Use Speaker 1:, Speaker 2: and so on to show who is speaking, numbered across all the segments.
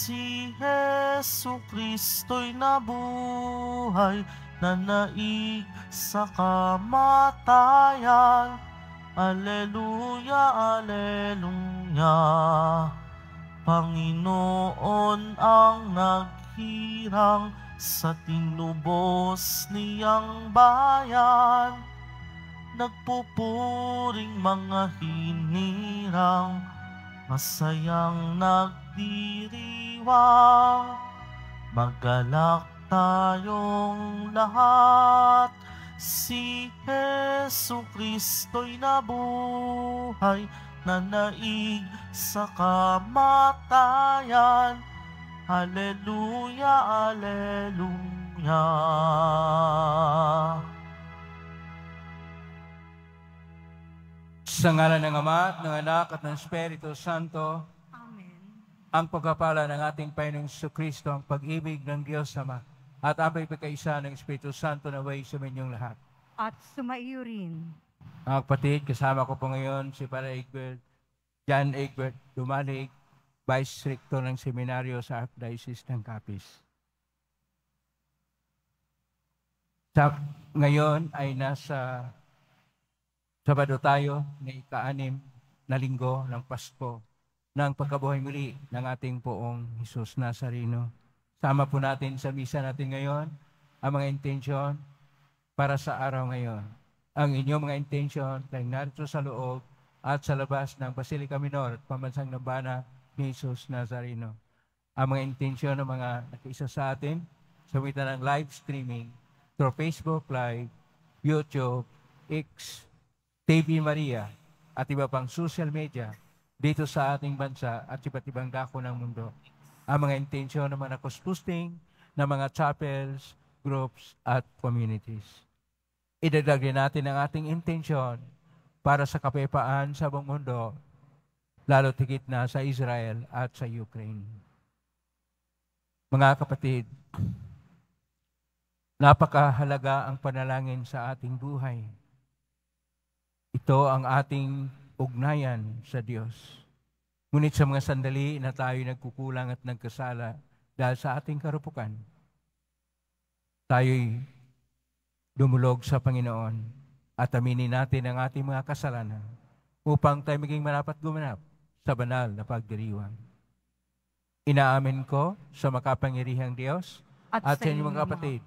Speaker 1: Si Hesu Kristo'y nabuhay, nanaig sa kamatayan. Alleluia, alleluia. Panginoon ang naghirang sa tinubos niyang bayan. Nagpupuring mga hinirang, masayang nagdiriwang. Magalak tayong lahat, si Hesu Kristo'y nabuhay, nanaig sa kamatayan. Alleluia, alleluia.
Speaker 2: Sa ngalan ng Ama, ng Anak, at ng Espiritu Santo.
Speaker 3: Amen.
Speaker 2: Ang pagpapala ng ating Panginoong Jesucristo, ang pag-ibig ng Diyos Ama, at ang pagkakaisa ng Espiritu Santo na way sa inyong lahat.
Speaker 3: At sumaiyo rin.
Speaker 2: Mga kapatid, kasama ko po ngayon si Para Egbert, John Egbert Dumalig, Vice Rector ng Seminaryo sa Archdiocese ng Capiz. Ngayon ay nasa Sabado tayo na ika-6 na linggo ng Pasko ng pagkabuhay muli ng ating poong Jesus Nazareno. Sama po natin sa misa natin ngayon ang mga intensyon para sa araw ngayon. Ang inyong mga intensyon ay narito sa loob at sa labas ng Basilica Minor at Pambansang Nambana ni Jesus Nazareno. Ang mga intensyon ng mga nakiisa sa atin sa pamitan ng live streaming through Facebook Live, YouTube, X, TV Maria, at iba pang social media dito sa ating bansa at iba't ibang dako ng mundo. Ang mga intensyon ng mga nakosposting ng mga chapels, groups, at communities. Idagdag din natin ang ating intensyon para sa kapayapaan sa buong mundo, lalo tigit na sa Israel at sa Ukraine. Mga kapatid, napakahalaga ang panalangin sa ating buhay. Ito ang ating ugnayan sa Diyos. Ngunit sa mga sandali na tayo nagkukulang at nagkasala dahil sa ating karupukan, tayo'y dumulog sa Panginoon at aminin natin ang ating mga kasalanan upang tayo maging marapat gumanap sa banal na pagdiriwang. Inaamin ko sa makapangyarihang Diyos at sa inyong mga kapatid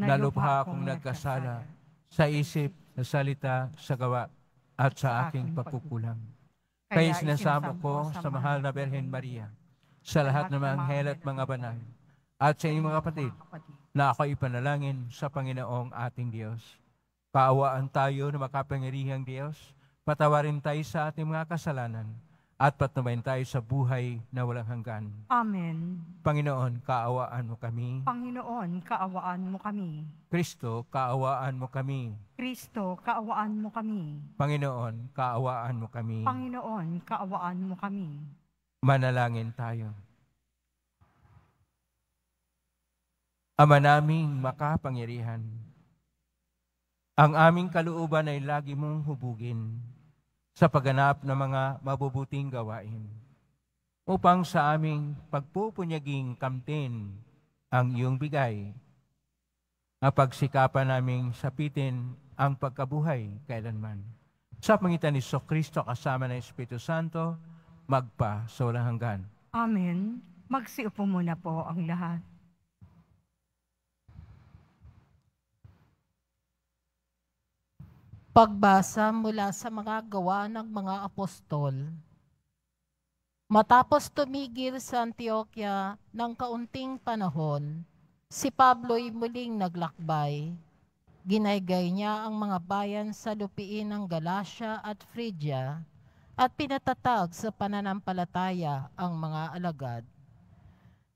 Speaker 2: na lubha akong nagkasala sa isip, sa salita, sa gawa, at sa aking pagkukulang. Kaya sinasamo ko sa mahal na Birhen Maria, sa lahat ng mga anghel at mga banal, at sa inyong mga kapatid, na ako ipanalangin sa Panginoong ating Diyos. Kaawaan tayo na makapangyarihang Diyos, patawarin tayo sa ating mga kasalanan, at patnubayan tayo sa buhay na walang hanggan.
Speaker 3: Amen.
Speaker 2: Panginoon, kaawaan mo kami.
Speaker 3: Panginoon, kaawaan mo kami.
Speaker 2: Kristo, kaawaan mo kami.
Speaker 3: Kristo, kaawaan mo kami.
Speaker 2: Panginoon, kaawaan mo kami.
Speaker 3: Panginoon, kaawaan mo kami.
Speaker 2: Manalangin tayo. Ama naming makapangyarihan, ang aming kalooban ay lagi mong hubugin sa pagganap ng mga mabubuting gawain, upang sa aming pagpupunyaging kamtin ang iyong bigay, mapagsikapan naming sapitin ang pagkabuhay kailanman. Sa pangitan ni Jesucristo kasama ng Espiritu Santo, magpa sa walang hanggan.
Speaker 3: Amen. Magsiupo muna po ang lahat.
Speaker 4: Pagbasa mula sa mga gawa ng mga apostol. Matapos tumigil sa Antioquia ng kaunting panahon, si Pablo'y muling naglakbay. Ginaygay niya ang mga bayan sa lupiin ng Galacia at Phrygia at pinatatag sa pananampalataya ang mga alagad.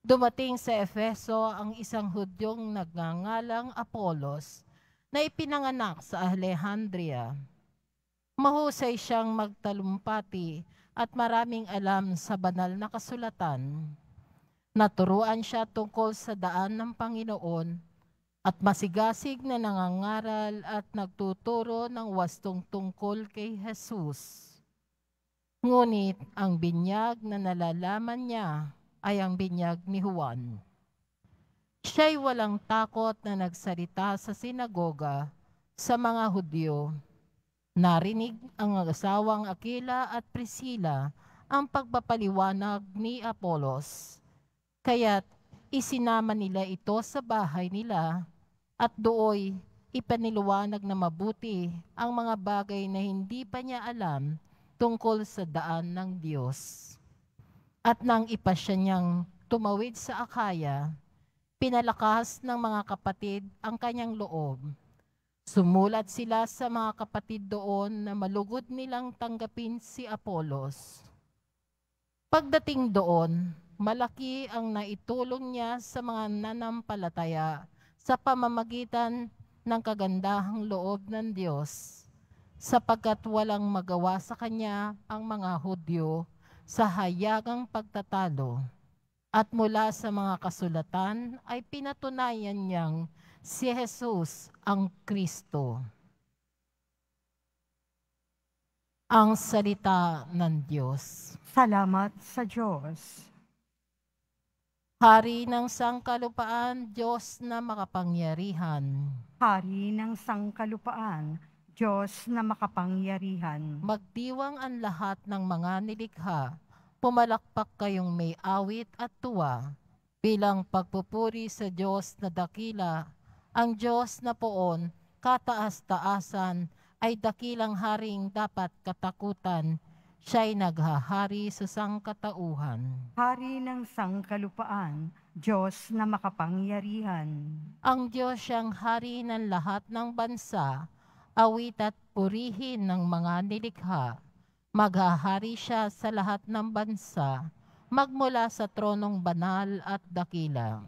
Speaker 4: Dumating sa Efeso ang isang Hudyong nagngangalang Apolos na ipinanganak sa Alejandria. Mahusay siyang magtalumpati at maraming alam sa banal na kasulatan. Naturuan siya tungkol sa daan ng Panginoon at masigasig na nangangaral at nagtuturo ng wastong tungkol kay Jesus. Ngunit ang binyag na nalalaman niya ay ang binyag ni Juan. Siya'y walang takot na nagsalita sa sinagoga sa mga Hudyo. Narinig ang asawang Aquila at Priscilla ang pagpapaliwanag ni Apolos. Kaya't isinama nila ito sa bahay nila at dooy ipaniliwanag na mabuti ang mga bagay na hindi pa niya alam tungkol sa daan ng Diyos. At nang ipasya niyang tumawid sa Akaya, pinalakas ng mga kapatid ang kanyang loob. Sumulat sila sa mga kapatid doon na malugod nilang tanggapin si Apolos. Pagdating doon, malaki ang naitulong niya sa mga nanampalataya sa pamamagitan ng kagandahang loob ng Diyos, sapagkat walang magawa sa kanya ang mga Hudyo sa hayagang pagtatalo. At mula sa mga kasulatan ay pinatunayan niyang si Jesus ang Kristo. Ang salita ng Diyos.
Speaker 3: Salamat sa Diyos.
Speaker 4: Hari ng sangkalupaan, Diyos na makapangyarihan.
Speaker 3: Hari ng sangkalupaan, Diyos na makapangyarihan.
Speaker 4: Magdiwang ang lahat ng mga nilikha. Pumalakpak kayong may awit at tuwa, bilang pagpupuri sa Diyos na dakila. Ang Diyos na poon, kataas-taasan, ay dakilang haring dapat katakutan. Siya'y naghahari sa sangkatauhan.
Speaker 3: Hari ng sangkalupaan, Diyos na makapangyarihan.
Speaker 4: Ang Diyos siyang hari ng lahat ng bansa, awit at purihin ng mga nilikha. Maghahari siya sa lahat ng bansa, magmula sa tronong banal at dakila.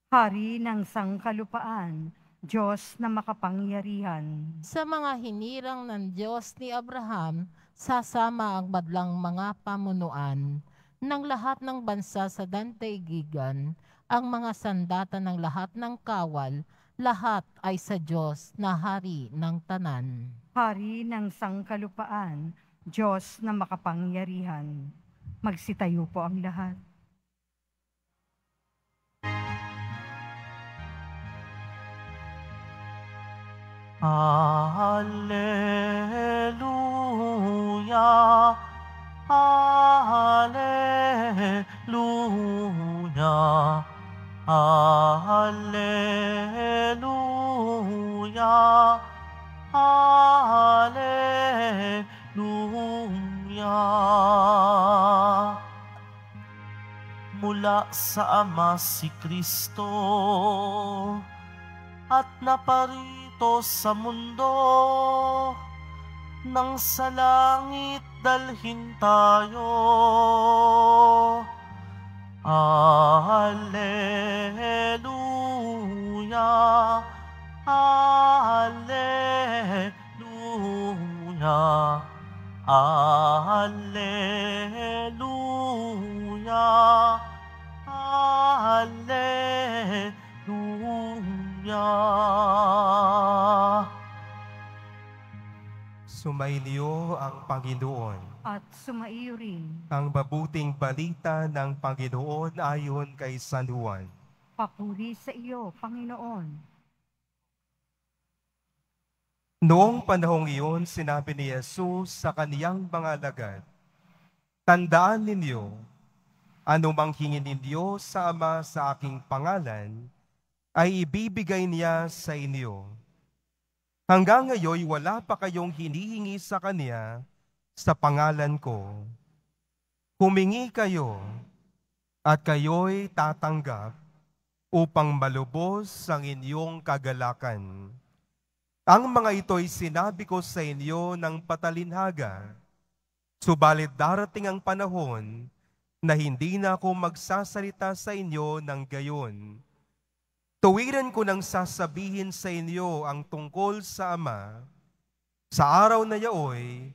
Speaker 3: Hari ng sangkalupaan, Diyos na makapangyarihan.
Speaker 4: Sa mga hinirang ng Diyos ni Abraham, sasama ang madlang mga pamunuan ng lahat ng bansa sa daigdigan, ang mga sandata ng lahat ng kawal, lahat ay sa Diyos na hari ng tanan.
Speaker 3: Hari ng sangkalupaan, Diyos na makapangyarihan. Magsitayo po ang lahat.
Speaker 1: Alleluia, Alleluia, Alleluia, Alleluia. Mula sa Ama si Kristo at naparito sa mundo, nang sa langit dalhin tayo. Alleluia, Alleluia, Alleluia, Alleluia.
Speaker 5: Sumainyo ang Panginoon.
Speaker 3: At sumaiyo rin.
Speaker 5: Ang mabuting balita ng Panginoon ayon kay San Juan.
Speaker 3: Papuri sa iyo, Panginoon.
Speaker 5: Noong panahong iyon, sinabi ni Jesus sa kaniyang mga alagad, "Tandaan ninyo, anumang hingin ninyo sa Ama sa aking pangalan, ay ibibigay niya sa inyo. Hanggang ngayon, wala pa kayong hinihingi sa Kanya sa pangalan ko. Humingi kayo, at kayo'y tatanggap upang malubos ang inyong kagalakan. Ang mga ito'y sinabi ko sa inyo ng patalinhaga, subalit darating ang panahon na hindi na ako magsasalita sa inyo ng gayon. Tuwiran ko nang sasabihin sa inyo ang tungkol sa Ama. Sa araw na yaoy,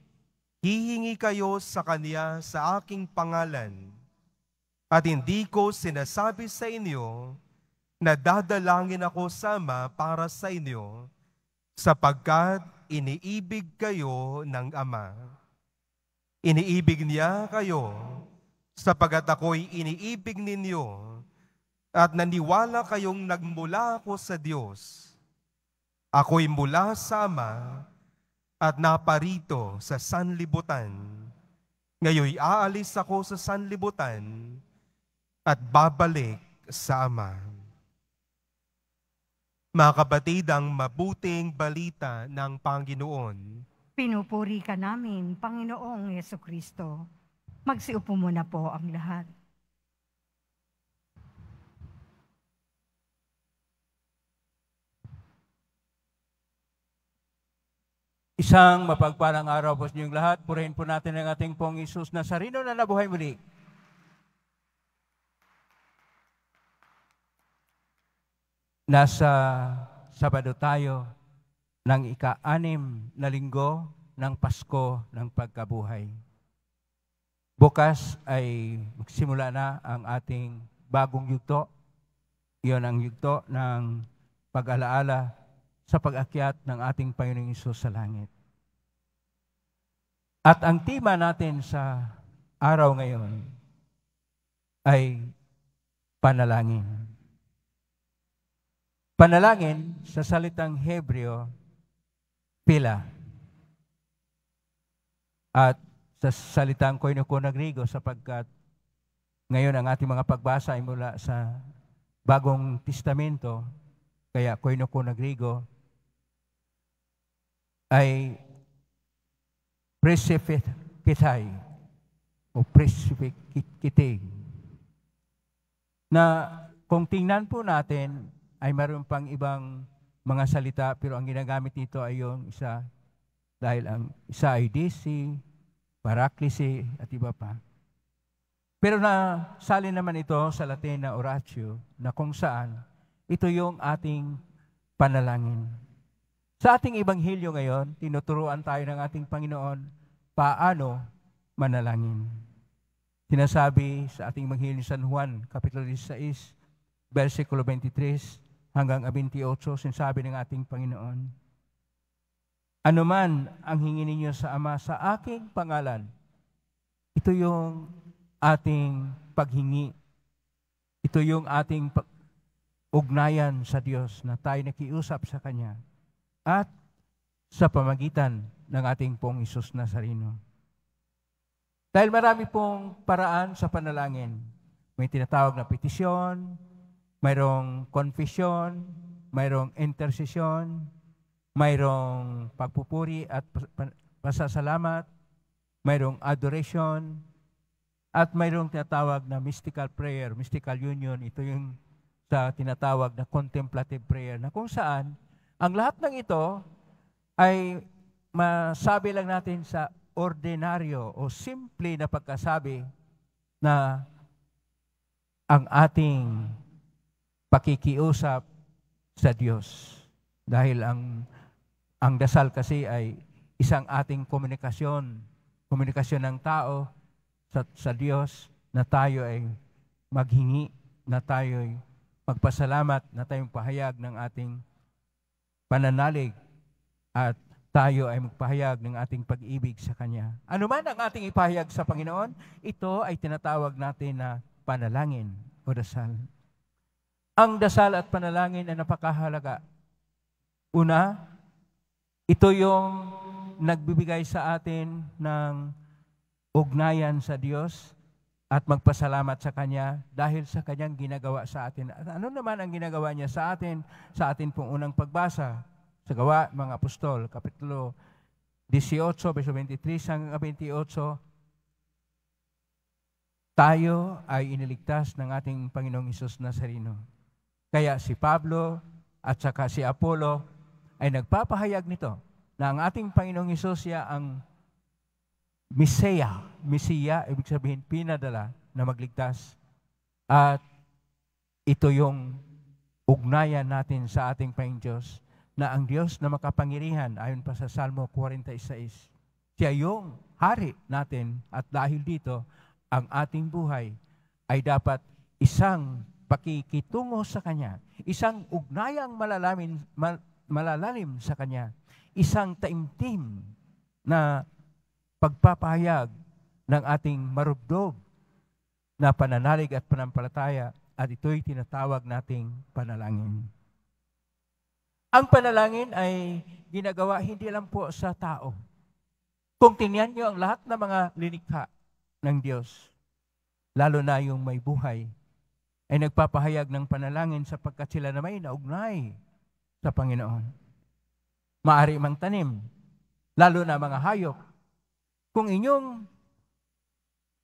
Speaker 5: hihingi kayo sa Kanya sa aking pangalan. At hindi ko sinasabi sa inyo na dadalangin ako sa Ama para sa inyo, sapagkat iniibig kayo ng Ama. Iniibig niya kayo sapagat ako'y iniibig ninyo at naniwala kayong nagmula ako sa Diyos. Ako'y mula sa Ama at naparito sa sanlibutan. Ngayoy aalis ako sa sanlibutan at babalik sa Ama. Mga kapatid, ang mabuting balita ng Panginoon.
Speaker 3: Pinupuri ka namin, Panginoong Yesukristo. Magsiupo muna po ang lahat.
Speaker 2: Isang mapagpalang araw po sa inyong lahat. Purihin po natin ang ating pong Jesus Nazareno na nabuhay muli. Nasa Sabado tayo ng ika-6 na linggo ng Pasko ng Pagkabuhay. Bukas ay magsimula na ang ating bagong yugto. Iyon ang yugto ng pag-alaala sa pag-akyat ng ating Panginoong Hesus sa langit. At ang tema natin sa araw ngayon ay panalangin. Panalangin sa salitang Hebreo, pila. At sa salitang Koinokono Griego, sapagkat ngayon ang ating mga pagbasa ay mula sa Bagong Testamento, kaya Koinokono Griego, ay presipitay o presipitay. Na kung tingnan po natin, ay mayroon pang ibang mga salita, pero ang ginagamit nito ay yung isa, dahil ang isa ay DC, Paraklisi, at iba pa. Pero nasali naman ito sa Latin na oratio, na kung saan ito yung ating panalangin. Sa ating Ebanghelyo ngayon, tinuturuan tayo ng ating Panginoon paano manalangin. Sinasabi sa ating Ebanghelyo ni San Juan, Kapitulo 16, versikulo 23 hanggang 28, sinasabi ng ating Panginoon, ano man ang hingin ninyo sa Ama sa aking pangalan, ito yung ating paghingi. Ito yung ating ugnayan sa Diyos na tayo nakiusap sa Kanya at sa pamagitan ng ating pong Hesus Nazareno. Dahil marami pong paraan sa panalangin. May tinatawag na petisyon, mayroong confession, mayroong intercession, mayroong pagpupuri at pasasalamat, mayroong adoration, at mayroong tinatawag na mystical prayer, mystical union. Ito yung sa tinatawag na contemplative prayer, na kung saan ang lahat ng ito ay masabi lang natin sa ordinaryo o simple na pagkasabi na ang ating pakikiusap sa Diyos. Dahil ang dasal kasi ay isang ating komunikasyon ng tao sa Diyos, na tayo ay maghingi, na tayo ay magpasalamat, na tayong pahayag ng ating pananalig, at tayo ay magpahayag ng ating pag-ibig sa Kanya. Ano man ang ating ipahayag sa Panginoon, ito ay tinatawag natin na panalangin o dasal. Ang dasal at panalangin ay napakahalaga. Una, ito yung nagbibigay sa atin ng ugnayan sa Diyos at magpasalamat sa Kanya dahil sa Kanyang ginagawa sa atin. At ano naman ang ginagawa niya sa atin pong unang pagbasa sa Gawa mga Apostol, Kapitulo 18, verso 23 hanggang 28, tayo ay iniligtas ng ating Panginoong Hesus Nazareno. Kaya si Pablo at saka si Apollo ay nagpapahayag nito na ang ating Panginoong Hesus siya ang Mesiya, ibig sabihin pinadala na magligtas. At ito yung ugnayan natin sa ating Panginoong Diyos, na ang Diyos na makapangyarihan, ayon pa sa Salmo 46, siya yung hari natin, at dahil dito, ang ating buhay ay dapat isang pakikitungo sa Kanya, isang ugnayang malalalim sa Kanya, isang taimtim na pagpapahayag ng ating marubdob na pananalig at panampalataya at ito'y tinatawag nating panalangin. Ang panalangin ay ginagawa hindi lang po sa tao. Kung tingnan nyo ang lahat ng mga linikha ng Diyos, lalo na yung may buhay, ay nagpapahayag ng panalangin sapagkat sila na may naugnay sa Panginoon. Maari mang tanim, lalo na mga hayop. Kung inyong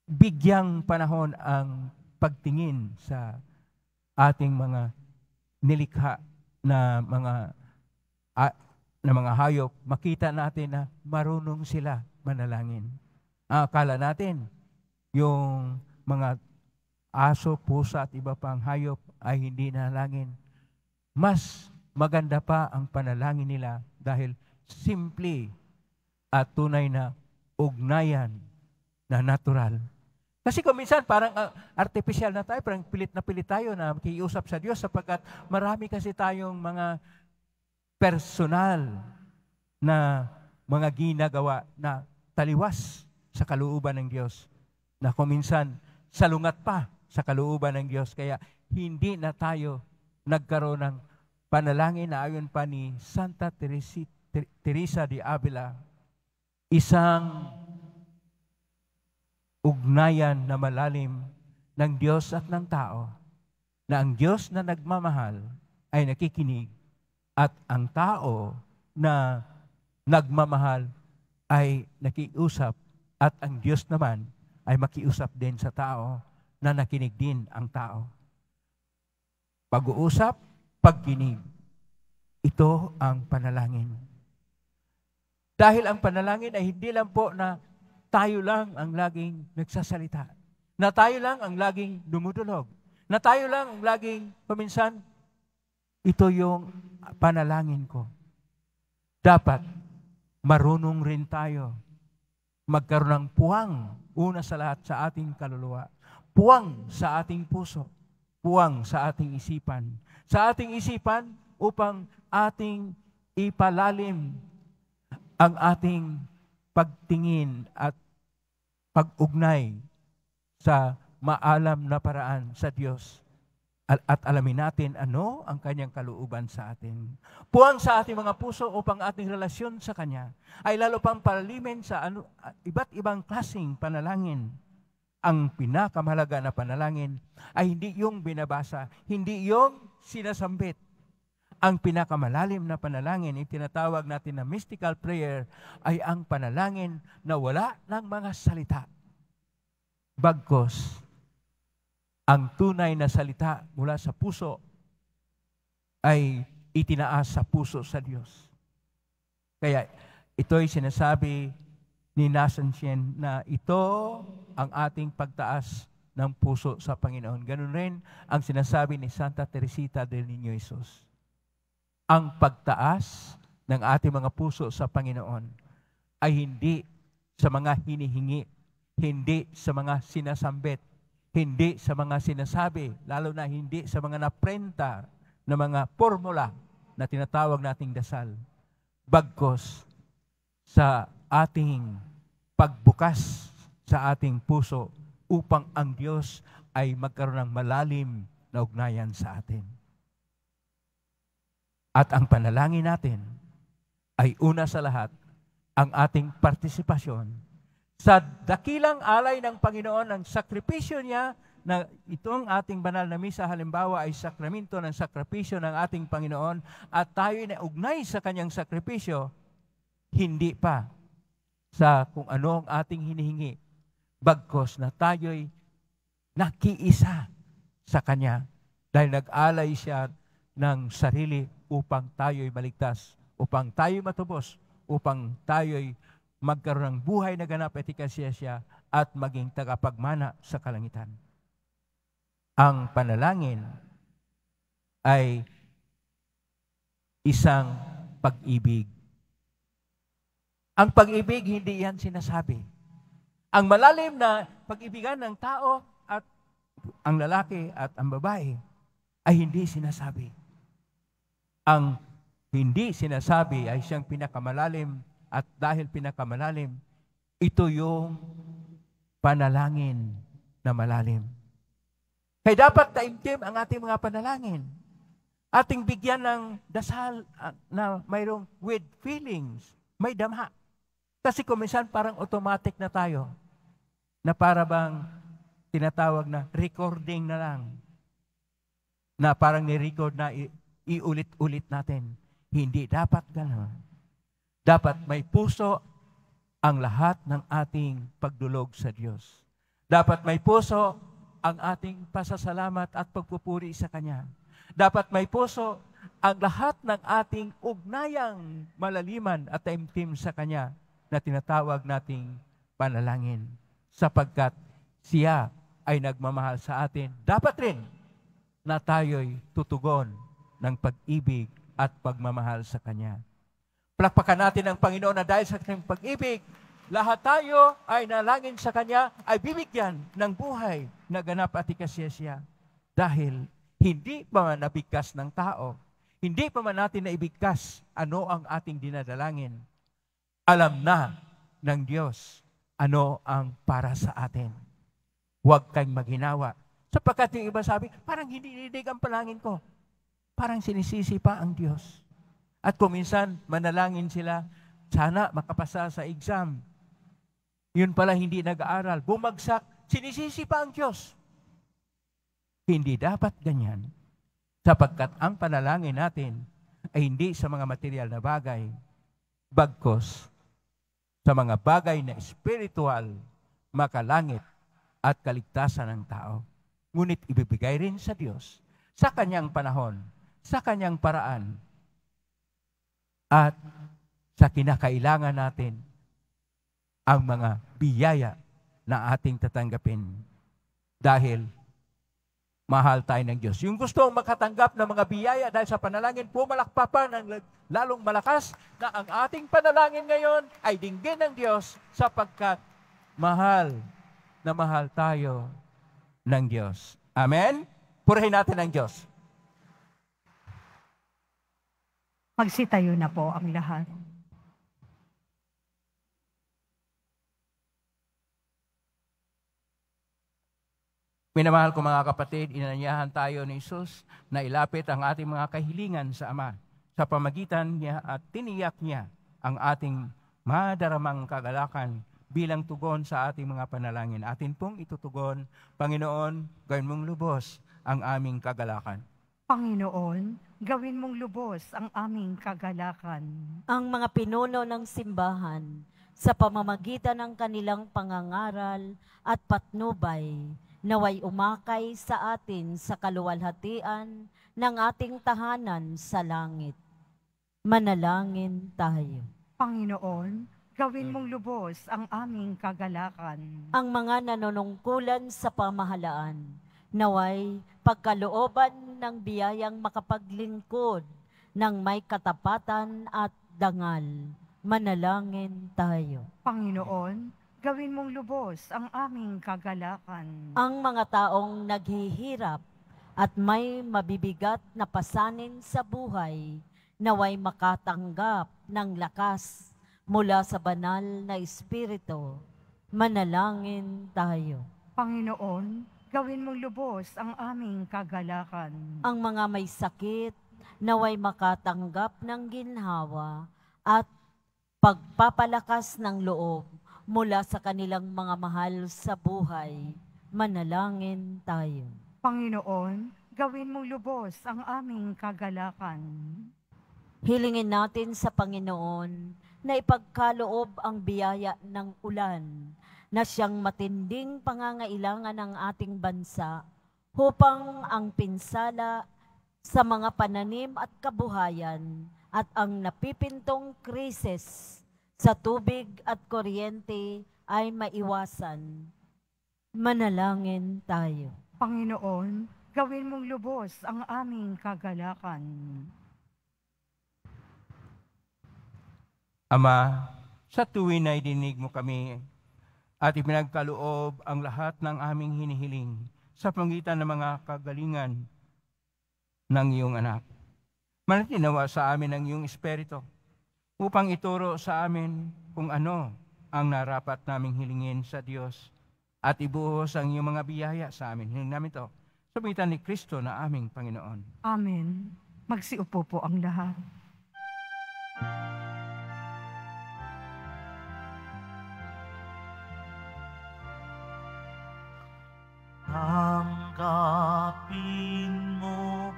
Speaker 2: bigyang panahon ang pagtingin sa ating mga nilikha na mga hayop, makita natin na marunong sila manalangin. Akala natin, yung mga aso, pusa at iba pang hayop ay hindi nanalangin. Mas maganda pa ang panalangin nila dahil simple at tunay na ugnayan na natural. Kasi kung minsan parang artificial na tayo, parang pilit tayo na makiusap sa Diyos sapagkat marami kasi tayong mga personal na mga ginagawa na taliwas sa kalooban ng Diyos. Na kung minsan salungat pa sa kalooban ng Diyos. Kaya hindi na tayo nagkaroon ng panalangin na ayon pa ni Santa Teresa de Avila. Isang ugnayan na malalim ng Diyos at ng tao, na ang Diyos na nagmamahal ay nakikinig at ang tao na nagmamahal ay nakiusap at ang Diyos naman ay makiusap din sa tao na nakinig din ang tao. Pag-uusap, pagkinig. Ito ang panalangin. Dahil ang panalangin ay hindi lang po na tayo lang ang laging nagsasalita. Na tayo lang ang laging dumudulog. Na tayo lang ang laging paminsan, ito yung panalangin ko. Dapat marunong rin tayo magkaroon ng puwang, una sa lahat sa ating kaluluwa. Puwang sa ating puso. Puwang sa ating isipan. Sa ating isipan upang ating ipalalim ang ating pagtingin at pag-ugnay sa maalam na paraan sa Diyos at alamin natin ano ang Kanyang kalooban sa atin. Puwang sa ating mga puso upang ating relasyon sa Kanya ay lalo pang palalimin sa iba't ibang klaseng panalangin. Ang pinakamahalaga na panalangin ay hindi yung binabasa, hindi yung sinasambit. Ang pinakamalalim na panalangin, yung tinatawag natin na mystical prayer, ay ang panalangin na wala ng mga salita. Bagkos, ang tunay na salita mula sa puso ay itinaas sa puso sa Diyos. Kaya ito'y sinasabi ni Nasancien na ito ang ating pagtaas ng puso sa Panginoon. Ganun rin ang sinasabi ni Santa Teresita del Niño Jesus. Ang pagtaas ng ating mga puso sa Panginoon ay hindi sa mga hinihingi, hindi sa mga sinasambit, hindi sa mga sinasabi, lalo na hindi sa mga naprenta na mga formula na tinatawag nating dasal. Bagkos sa ating pagbukas sa ating puso upang ang Diyos ay magkaroon ng malalim na ugnayan sa atin. At ang panalangin natin ay una sa lahat ang ating partisipasyon sa dakilang alay ng Panginoon, ang sakripisyo niya, na itong ating banal na misa halimbawa ay sakramento ng sakripisyo ng ating Panginoon at tayo na ugnay sa kanyang sakripisyo, hindi pa sa kung ano ang ating hinihingi, bagkos na tayo'y nakiisa sa Kanya dahil nag-alay siya ng sarili upang tayo'y maligtas, upang tayo'y matubos, upang tayo'y magkaroon ng buhay na ganap at ikasya siya at maging tagapagmana sa kalangitan. Ang panalangin ay isang pag-ibig. Ang pag-ibig, hindi yan sinasabi. Ang malalim na pag-ibigan ng tao at ang lalaki at ang babae ay hindi sinasabi. Ang hindi sinasabi ay siyang pinakamalalim at dahil pinakamalalim, ito yung panalangin na malalim. Kaya dapat taimtim ang ating mga panalangin. Ating bigyan ng dasal na mayroong with feelings, may damha. Kasi kung minsan parang automatic na tayo, na para bang tinatawag na recording na lang, na parang ni-record na iulit-ulit natin. Hindi dapat gano'n. Dapat may puso ang lahat ng ating pagdulog sa Diyos. Dapat may puso ang ating pasasalamat at pagpupuri sa Kanya. Dapat may puso ang lahat ng ating ugnayang malaliman at taimtim sa Kanya na tinatawag nating panalangin. Sapagkat siya ay nagmamahal sa atin. Dapat rin na tayo'y tutugon ng pag-ibig at pagmamahal sa Kanya. Palakpakan natin ang Panginoon na dahil sa Kanyang pag-ibig, lahat tayo ay nalangin sa Kanya ay bibigyan ng buhay na ganap at ikasiyasya. Dahil hindi pa man nabigkas ng tao, hindi pa man natin naibigkas ano ang ating dinadalangin. Alam na ng Diyos ano ang para sa atin. Huwag kang maghinawa. Sapagkat yung iba sabi, parang hindi dinig ang palangin ko. Parang sinisisi pa ang Diyos. At kung minsan manalangin sila, sana makapasa sa exam. Yun pala hindi nag-aaral. Bumagsak, sinisisi pa ang Diyos. Hindi dapat ganyan. Sapagkat ang panalangin natin ay hindi sa mga material na bagay, bagkos sa mga bagay na spiritual, makalangit at kaligtasan ng tao. Ngunit ibibigay rin sa Diyos sa Kanyang panahon, sa Kanyang paraan, at sa kinakailangan natin ang mga biyaya na ating tatanggapin. Dahil mahal tayo ng Diyos. Yung gustong makatanggap ng mga biyaya dahil sa panalangin, pumalakpa pa ng lalong malakas na ang ating panalangin ngayon ay dinggin ng Diyos sapagkat mahal na mahal tayo ng Diyos. Amen? Purihin natin ang Diyos.
Speaker 3: Magsitayo na po ang lahat.
Speaker 2: Minamahal ko mga kapatid, inanyahan tayo ni Jesus na ilapit ang ating mga kahilingan sa Ama. Sa pamagitan niya at tiniyak niya ang ating madaramang kagalakan bilang tugon sa ating mga panalangin. Atin pong itutugon, Panginoon, gawin mong lubos ang aming kagalakan.
Speaker 3: Panginoon, gawin mong lubos ang aming kagalakan.
Speaker 6: Ang mga pinuno ng simbahan sa pamamagitan ng kanilang pangangaral at patnubay, naway umakay sa atin sa kaluwalhatian ng ating tahanan sa langit. Manalangin tayo.
Speaker 3: Panginoon, gawin mong lubos ang aming kagalakan.
Speaker 6: Ang mga nanunungkulan sa pamahalaan, naway pagkalooban ng biyayang makapaglingkod ng may katapatan at dangal. Manalangin tayo.
Speaker 3: Panginoon, gawin mong lubos ang aming kagalakan.
Speaker 6: Ang mga taong naghihirap at may mabibigat na pasanin sa buhay, naway makatanggap ng lakas mula sa banal na Espiritu. Manalangin tayo.
Speaker 3: Panginoon, gawin mong lubos ang aming kagalakan.
Speaker 6: Ang mga may sakit, naway makatanggap ng ginhawa at pagpapalakas ng loob mula sa kanilang mga mahal sa buhay. Manalangin tayo.
Speaker 3: Panginoon, gawin mong lubos ang aming kagalakan.
Speaker 6: Hilingin natin sa Panginoon na ipagkaloob ang biyaya ng ulan na siyang matinding pangangailangan ng ating bansa upang ang pinsala sa mga pananim at kabuhayan at ang napipintong krisis sa tubig at kuryente ay maiwasan. Manalangin tayo.
Speaker 3: Panginoon, gawin mong lubos ang aming kagalakan.
Speaker 2: Ama, sa tuwin ay dinig mo kami at ipinagkaloob ang lahat ng aming hinihiling sa pangitan ng mga kagalingan ng iyong anak. Manatinawa sa amin ang iyong Espiritu upang ituro sa amin kung ano ang narapat naming hilingin sa Diyos at ibuhos ang iyong mga biyaya sa amin. Hiling namin ito Sa pagitan ni Kristo na aming Panginoon.
Speaker 3: Amen. Magsiupo po ang lahat.
Speaker 1: Tanggapin mo,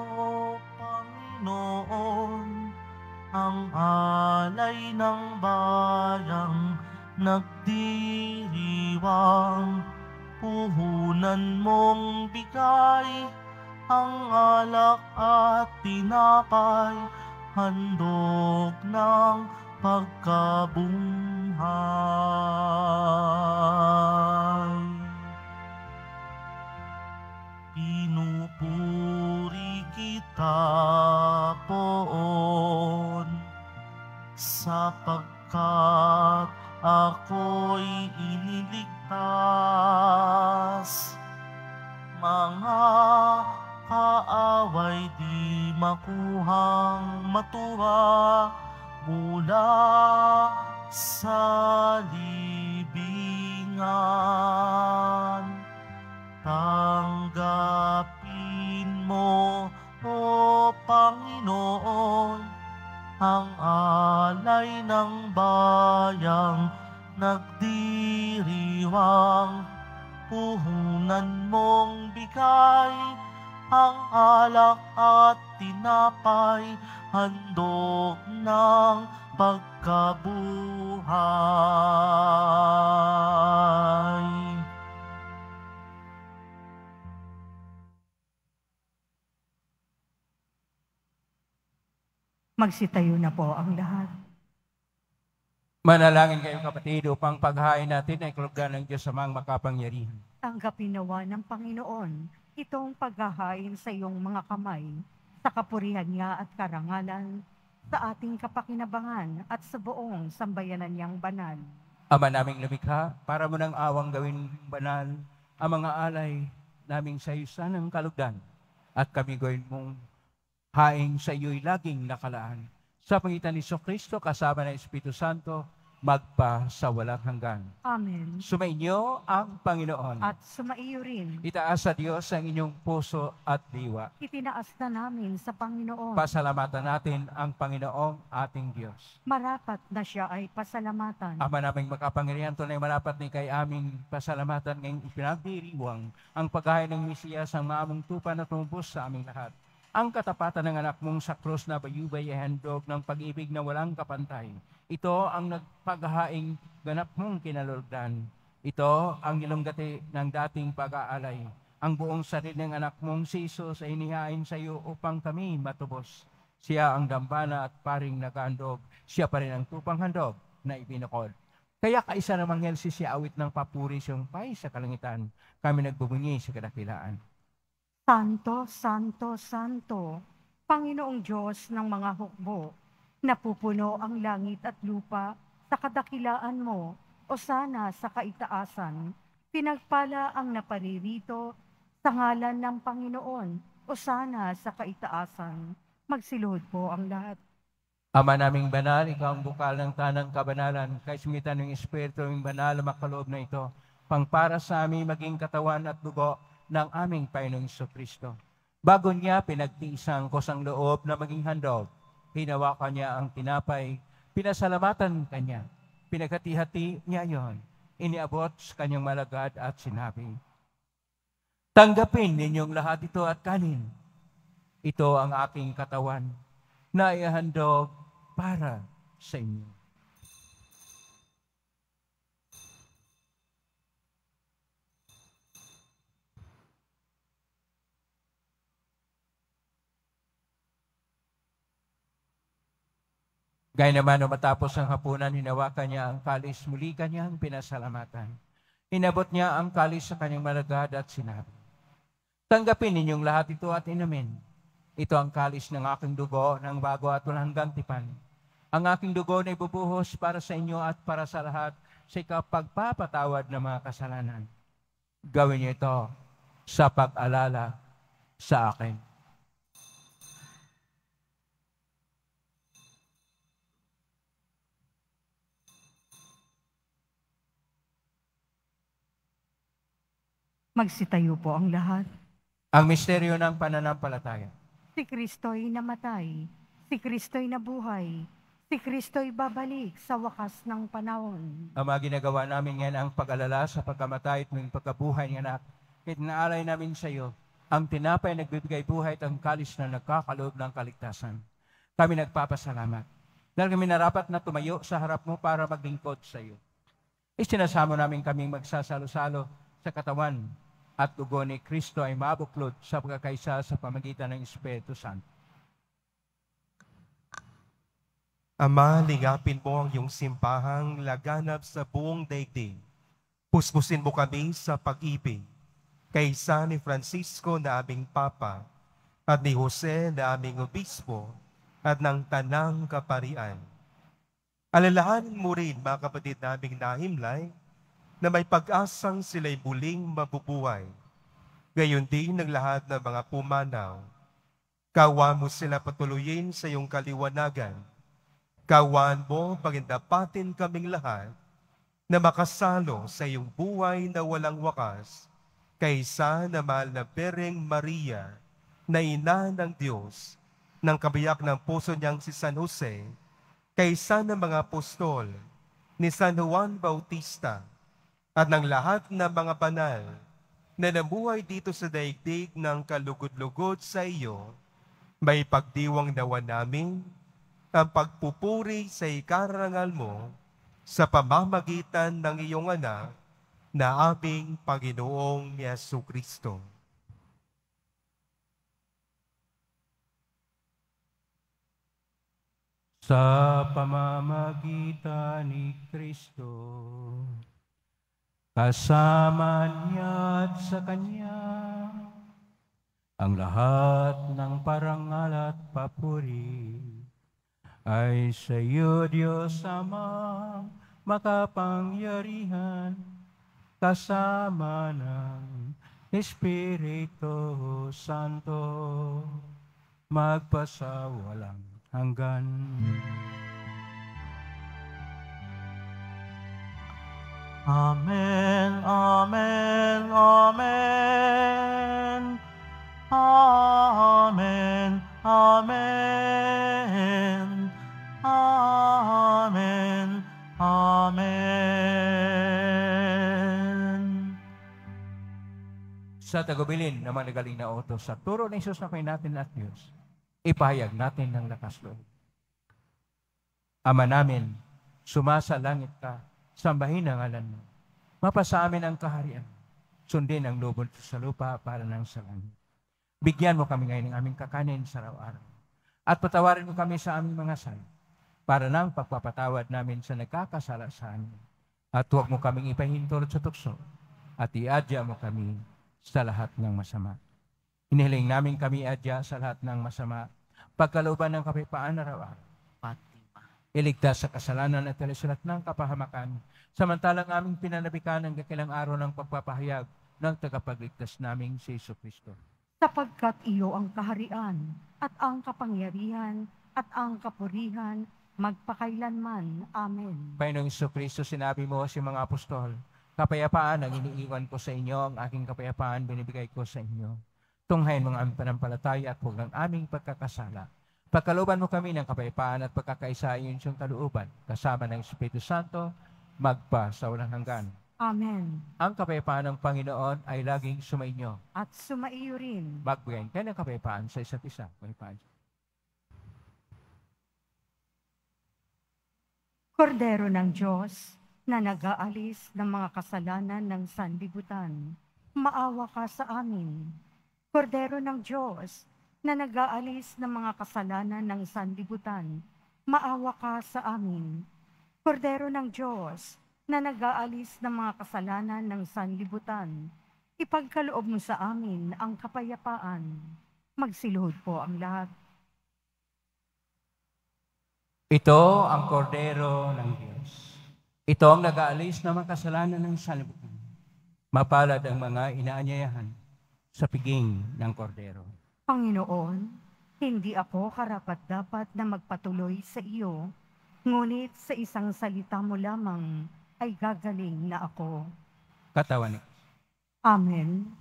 Speaker 1: O Panginoon, ang alay ng bayang nagdiriwang. Puhunan mong bigay ang alak at tinapay, handog ng pagkabunghay. Pinupuri kita, Poon, sapagkat ako'y iniligtas. Mga kaaway di makuhang matuwa mula sa libingan. Tanggapin mo, O Panginoon, ang alay ng bayang nagdiriwang. Puhunan mong bigay ang alak at tinapay, handog ng pagkabuhay.
Speaker 3: Magsitayo na po ang lahat.
Speaker 2: Manalangin kayo kapatid upang paghain natin ay kalugdan ng Diyos amang makapangyarihan.
Speaker 3: Tanggapin nawa ng Panginoon itong paghahain sa iyong mga kamay, sa kapurihan niya at karangalan, sa ating kapakinabangan at sa buong sambayanan niyang banal.
Speaker 2: Ama naming lumikha, para mo ng awang gawin banal ang mga alay naming sa iyo sanang kalugdan, at kami gawin mong haing sa iyo'y laging nakalaan. Sa pangitan ni Kristo kasama ng Espiritu Santo, magpa sa walang hanggan.
Speaker 3: Amen.
Speaker 2: Sumainyo ang Panginoon.
Speaker 3: At sumaiyo rin.
Speaker 2: Itaas sa Diyos ang inyong puso at diwa.
Speaker 3: Itinaas na namin sa Panginoon.
Speaker 2: Pasalamatan natin ang Panginoong ating Diyos.
Speaker 3: Marapat na siya ay pasalamatan.
Speaker 2: Ama naming makapangyarihan, tunay marapat ni kay aming pasalamatan ngayong ipinagdiriwang ang paghain ng Mesiyas ang maamong tupa na tumubos sa aming lahat. Ang katapatan ng anak mong sa krus na bayubay ay handog ng pag-ibig na walang kapantay. Ito ang nagpaghahaing ganap mong kinalulugdan. Ito ang nilunggati ng dating pag-aalay. Ang buong sarili ng anak mong si Jesus ay inihain sa iyo upang kami matubos. Siya ang dambana at paring naghandog. Siya pa rin ang tupang handog na ibinukod. Kaya kaisa ng manghel siya awit ng papuri siyang pay sa kalangitan. Kami nagbubunyi sa kadakilaan.
Speaker 3: Santo, Santo, Santo, Panginoong Diyos ng mga hukbo, napupuno ang langit at lupa sa kadakilaan mo, o sana sa kaitaasan. Pinagpala ang naparirito sa ngalan ng Panginoon, o sana sa kaitaasan. Magsiluhod po ang lahat.
Speaker 2: Ama naming banal, ikaw ang bukal ng tanang kabanalan, kay sumitan ng Espiritu ng banal na makaloob na ito, pangpara sa amin maging katawan at dugo ng aming Panginoong Kristo. Bago niya pinagtiisang kusang loob na maging handog, hinawakan niya ang tinapay, pinasalamatan kanya, pinaghati-hati niya yon, iniabot sa kanyang malagad at sinabi, tanggapin ninyong lahat ito at kanin. Ito ang aking katawan na ihandog para sa inyo. Gaya naman nung matapos ang hapunan, hinawakan niya ang kalis, muli kanyang pinasalamatan. Inabot niya ang kalis sa kanyang malagad at sinabi, tanggapin ninyong lahat ito at inumin. Ito ang kalis ng aking dugo ng bago at walang hanggang tipan. Ang aking dugo na ibubuhos para sa inyo at para sa lahat sa ikapagpapatawad ng mga kasalanan. Gawin niyo ito sa pag-alala sa akin.
Speaker 3: Magsitayo po ang lahat.
Speaker 2: Ang misteryo ng pananampalataya.
Speaker 3: Si Kristo'y namatay, si Kristo'y nabuhay, si Kristo'y babalik sa wakas ng panahon.
Speaker 2: Ang mga ginagawa namin ngayon ang pag-alala sa pagkamatay at ng pagkabuhay ng anak. Itinaalay namin sa iyo ang tinapay na nagbibigay buhay at ang kalis na nagkakaloob ng kaligtasan. Kami nagpapasalamat dahil kami narapat na tumayo sa harap mo para maglingkod sa iyo. Isinasamo namin kaming magsasalo-salo sa katawan at dugo ni Kristo ay mabuklod sa pagkakaisa sa pamagitan ng Espiritu Santo.
Speaker 5: Ama, lingapin mo ang iyong simpahang laganap sa buong daigdig. Puspusin mo kami sa pag-ibig kaysa ni Francisco na aming Papa at ni Jose na aming Obispo at ng Tanang Kaparian. Alalahanin mo rin mga kapatid naming nahimlay na may pag-asang sila'y muling mabubuhay. Gayon din ng lahat ng mga pumanaw. Kawa mo sila patuloyin sa iyong kaliwanagan. Kawaan mo pagindapatin kaming lahat na makasalo sa iyong buhay na walang wakas kaysa na mahal na Bereng Maria na ina ng Diyos, ng kabiyak ng puso niyang si San Jose, kaysa ng mga apostol ni San Juan Bautista at ng lahat ng mga banal na nabuhay dito sa daigdig ng kalugod-lugod sa iyo, may pagdiwang nawa namin ang pagpupuri sa ikarangal mo sa pamamagitan ng iyong anak na aming Panginoong Yesukristo.
Speaker 2: Sa pamamagitan ni Kristo, kasama niya at sa Kanya, ang lahat ng parangal at papuri ay sa iyo, Diyos Ama, makapangyarihan, kasama ng Espiritu Santo, magpasawalang hanggan.
Speaker 1: Amen, amen, amen. Amen, amen. Amen, amen.
Speaker 2: Sa tagubilin na managaling na utos sa turo ng Isus na kayo natin at Diyos, ipahayag natin ng lakas loob. Ama namin, sumasa langit ka, sambahin ang ngalan mo. Mapasa amin ang kaharian. Sundin ang lubod sa lupa para ng sa langit. Bigyan mo kami ngayon ng aming kakanin sa araw-araw. At patawarin mo kami sa aming mga sala, para ng pagpapatawad namin sa nagkakasala sa amin. At huwag mo kaming ipahintulot sa tukso, at iadya mo kami sa lahat ng masama. Inihiling namin kami iadya sa lahat ng masama, pagkalooban ng kapayapaan araw-araw. Iligtas sa kasalanan at kalisulat ng kapahamakan, samantalang aming pinanabikan ang kakilang araw ng pagpapahayag ng tagapagligtas naming si Jesucristo.
Speaker 3: Sapagkat iyo ang kaharian, at ang kapangyarihan, at ang kapurihan, magpakailanman. Amen.
Speaker 2: Panginoong Jesucristo, sinabi mo sa mga apostol, kapayapaan ang iniiwan ko sa inyo, ang aking kapayapaan binibigay ko sa inyo. Tunghayin mo ang aming panampalataya at huwag ang aming pagkakasala. Pagkalooban mo kami ng kapayapaan at pagkakaisa iyon siyang kalooban, kasama ng Espiritu Santo, magpa sa walang hanggan.
Speaker 3: Amen.
Speaker 2: Ang kapayapaan ng Panginoon ay laging sumainyo.
Speaker 3: At sumaiyo rin.
Speaker 2: Magbigay kayo ng kapayapaan sa isa't isa. Kapayapaan.
Speaker 3: Kordero ng Diyos, na nag-aalis ng mga kasalanan ng sanlibutan, maawa ka sa amin. Kordero ng Diyos, na nag-aalis ng mga kasalanan ng sanlibutan, maawa ka sa amin. Kordero ng Diyos, na nag-aalis ng mga kasalanan ng sanlibutan, ipagkaloob mo sa amin ang kapayapaan. Magsiluhod po ang lahat.
Speaker 2: Ito ang kordero ng Diyos. Ito ang nag-aalis ng mga kasalanan ng sanlibutan. Mapalad ang mga inaanyayahan sa piging ng kordero.
Speaker 3: Panginoon, hindi ako karapat-dapat na magpatuloy sa iyo, ngunit sa isang salita mo lamang ay gagaling na ako.
Speaker 2: Katawan ni
Speaker 3: Amen.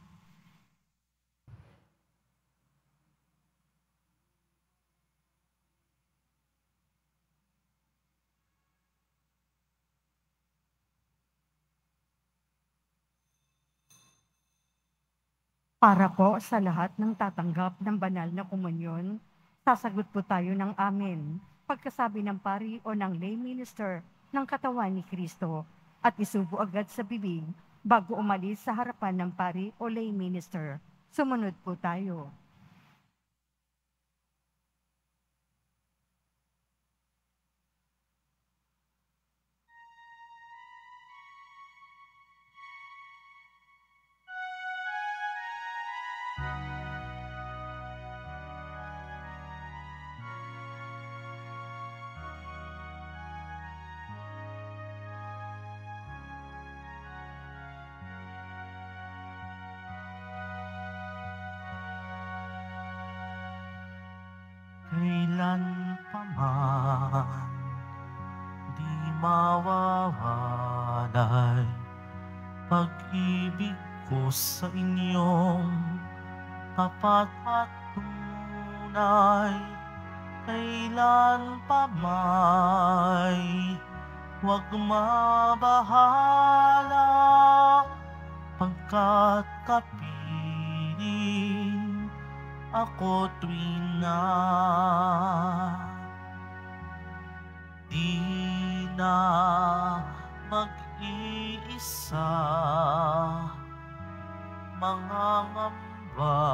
Speaker 3: Para po sa lahat ng tatanggap ng banal na komunyon, sasagot po tayo ng amen. Pagkasabi ng pari o ng lay minister ng katawan ni Kristo at isubo agad sa bibig bago umalis sa harapan ng pari o lay minister. Sumunod po tayo.
Speaker 1: Kailan pa man di mawawalay pag-ibig ko sa inyong tapat at tunay. Kailan pa may huwag mabahala pagkat kapiling ako tuwina. Di na mag-iisa, mangangamba,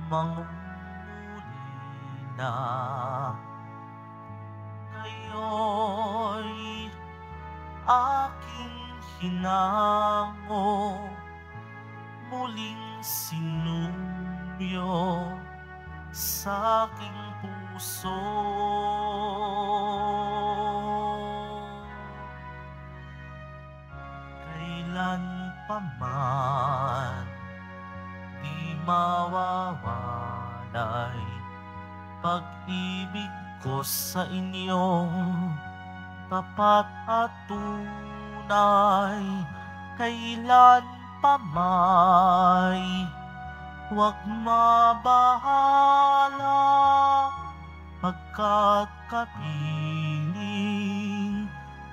Speaker 1: mangunguli na. Ngayon'y aking hinango, muling sinumyo sa aking puso. Kailan pa man di mawawalay pag-ibig ko sa inyong tapat at tunay. Kailan pa may huwag mabahala pagkat kapiling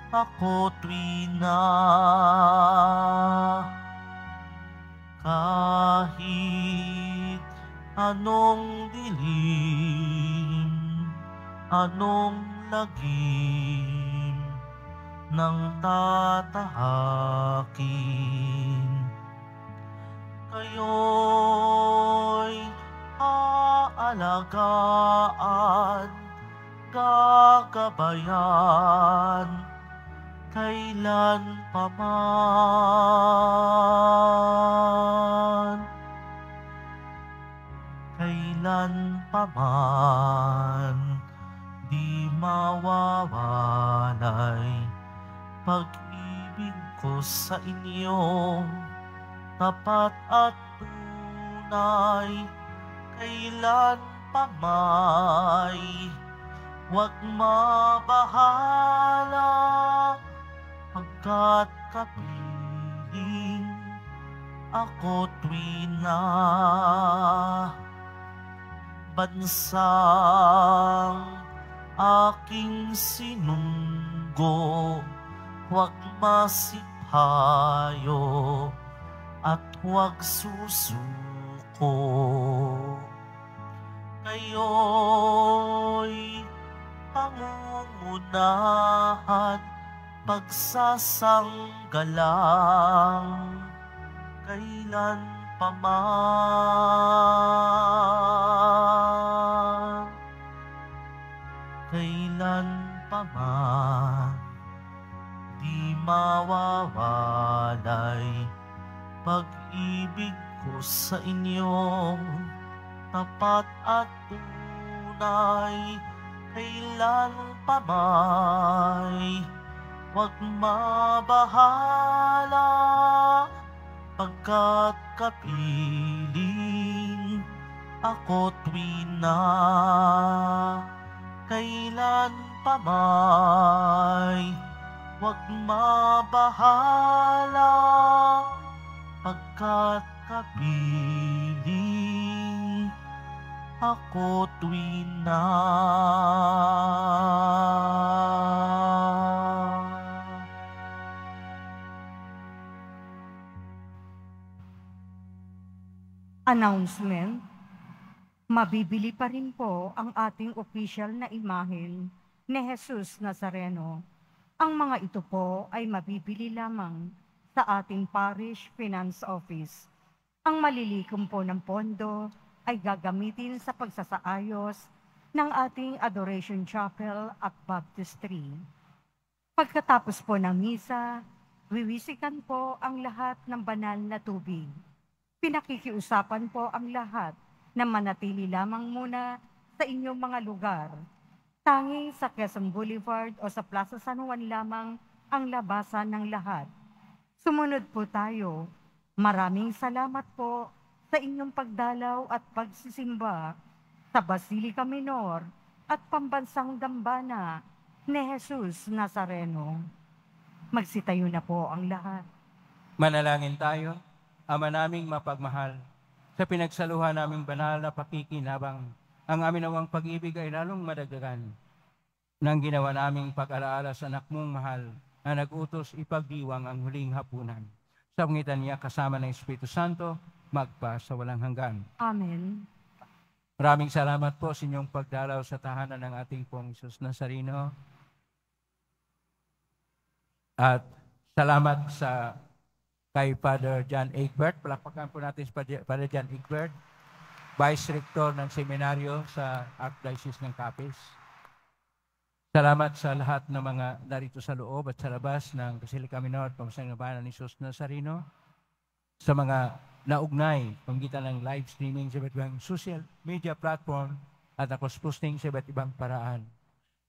Speaker 1: ako tuwina. Kahit anong dilim, anong lagim ng tatahakin, kayo'y aalagaan, gagabayan, kailan pa man. Kailan pa man di mawawalay pag-ibig ko sa inyong tapat at tunay. Kailan pa may huwag mabahala pagkat kapiling ako tuwina. Bansang aking sinunggo, huwag masipayo at huwag susuko. Kayo'y pangungunahan, pagsasanggalang, kailan pa man. Kailan pa man di mawawalay pag-ibig ko sa inyong tapat at tunay. Kailan pa may huwag mabahala pagkat kapiling ako tuwina. Kailan pa may huwag mabahala pagkat kapiling ako tuwina.
Speaker 3: Announcement. Mabibili pa rin po ang ating opisyal na imahen ni Jesus Nazareno. Ang mga ito po ay mabibili lamang sa ating Parish Finance Office. Ang malilikom po ng pondo ay gagamitin sa pagsasaayos ng ating Adoration Chapel at Baptistry. Pagkatapos po ng misa, wiwisikan po ang lahat ng banal na tubig. Pinakikiusapan po ang lahat na manatili lamang muna sa inyong mga lugar. Tanging sa Quezon Boulevard o sa Plaza San Juan lamang ang labasan ng lahat. Sumunod po tayo. Maraming salamat po sa inyong pagdalaw at pagsisimba sa Basilica Minor at Pambansang Dambana ni Jesus Nazareno. Magsitayo na po ang lahat.
Speaker 2: Manalangin tayo, Ama naming mapagmahal, sa pinagsaluhan naming banal na pakikinabang, ang amin nawang pag-ibig ay lalong madagdagan nang ginawa naming pag-alaala sa anak mong mahal na nag-utos ipagdiwang ang huling hapunan. Sa pangitan niya kasama ng Espiritu Santo, magpa sa walang hanggan.
Speaker 3: Amen.
Speaker 2: Maraming salamat po sa inyong pagdalaw sa tahanan ng ating pong Jesus Nazareno. At salamat sa kay Father John Egbert. Palakpakan po natin si Father John Egbert, Vice Rector ng Seminaryo sa Archdiocese ng Capiz. Salamat sa lahat ng mga narito sa loob at sa labas ng Basilica Minor at Pambansang Dambana ni Jesus Nazareno, sa mga naugnay pamagitan ng live streaming sa iba't ibang social media platform at nakos-posting sa iba't ibang paraan.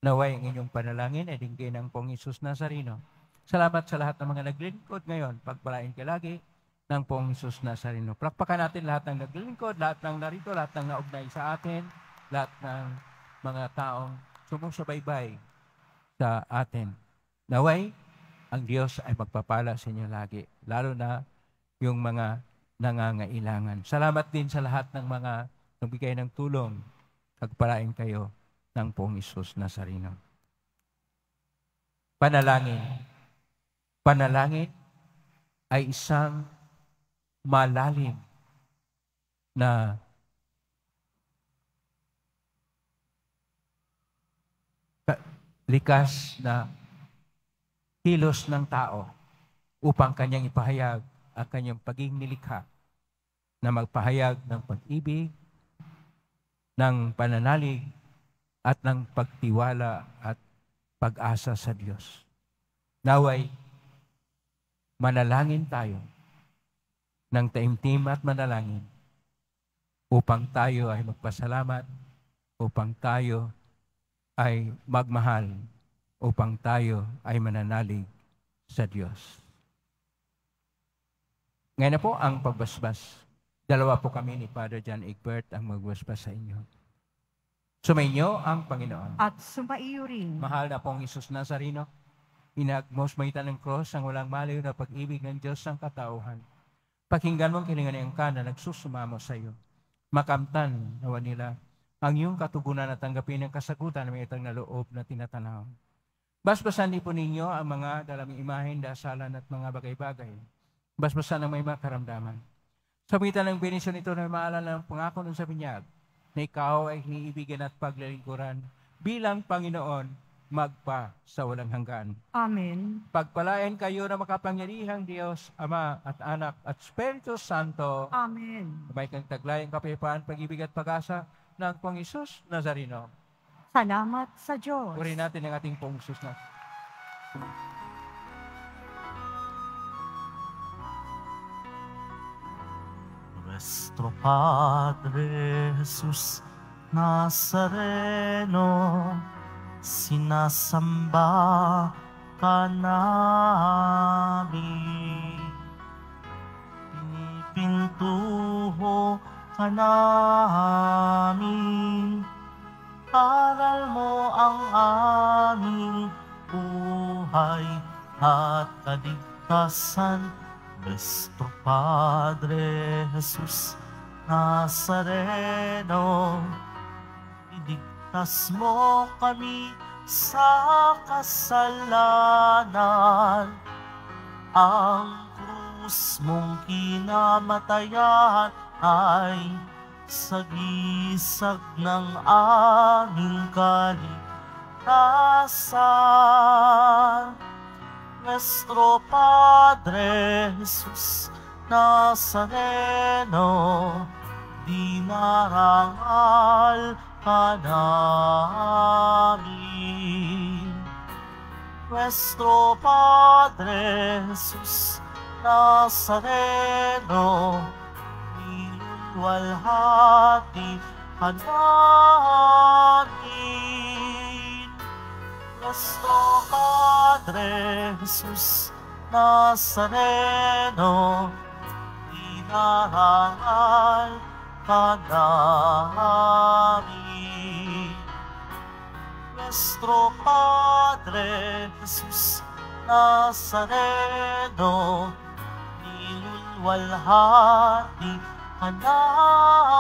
Speaker 2: Naway ang inyong panalangin ay dinggin ng Pong Jesus Nazareno. Salamat sa lahat ng mga naglilingkod ngayon. Pagpalain ka lagi ng Pong Jesus Nazareno. Palakpakan natin lahat ng naglilingkod, lahat ng narito, lahat ng naugnay sa atin, lahat ng mga taong sumusubaybay sa atin. Naway, ang Diyos ay magpapala sa inyo lagi, lalo na yung mga nangangailangan. Salamat din sa lahat ng mga nagbigay ng tulong. Pagpalain kayo ng Pong Jesus Nazareno. Panalangin. Panalangin ay isang malalim na likas na kilos ng tao upang kanyang ipahayag ang kanyang pagiging nilikha na magpahayag ng pag-ibig, ng pananalig, at ng pagtiwala at pag-asa sa Diyos. Naway, manalangin tayo ng taimtim at manalangin upang tayo ay magpasalamat, upang tayo ay magmahal, upang tayo ay mananalig sa Diyos. Ngayon na po ang pagbasbas. Dalawa po kami ni Father John Egbert ang magbasbas sa inyo. Sumainyo ang Panginoon.
Speaker 3: At sumaiyo rin.
Speaker 2: Mahal na Pong Jesus Nazareno, inagmosmaitan ng cross ang walang maliw na pag-ibig ng Diyos ng katauhan. Pakinggan mong kilinganiang ka na nagsusumamo sa iyo. Makamtan nawa nila ang iyong katugunan at tanggapin ang kasagutan ng itang na loob na tinatanaw. Basbasan din po ninyo ang mga dalaming imahen, dasalan at mga bagay-bagay. Basbasan ang may mga karamdaman. Sa pagitan ng benisyon ito na maalala ng pangako nun sa binyag, na ikaw ay hiniibigan at paglalingkuran bilang Panginoon magpa sa walang hanggan.
Speaker 3: Amen.
Speaker 2: Pagpalain kayo na makapangyarihang Diyos, Ama at Anak at Espiritu Santo.
Speaker 3: Amen.
Speaker 2: May kang taglayang kapayapaan, pag-ibig at pag-asa ng Pong Jesus Nazareno.
Speaker 3: Salamat sa Diyos.
Speaker 2: Purihin natin ang ating Pong Jesus na.
Speaker 1: Nuestro Padre Jesus Nazareno, sinasamba ka namin. Pinipintuho ka namin. Aral mo ang aming buhay at kaligtasan. Nuestro Padre Jesus Nazareno, iligtas mo kami sa kasalanan. Ang krus mong kinamatayan ay sagisag ng aming kaligtasan. Nuestro Padre Jesus Nazareno, dinarangal ka namin. Nuestro Padre Jesus Nazareno, niluwalhati ka namin. Nuestro Padre Jesus Nazareno, dinarangal ka namin. Nuestro Padre Jesus Nazareno, nilulwalhati ka namin.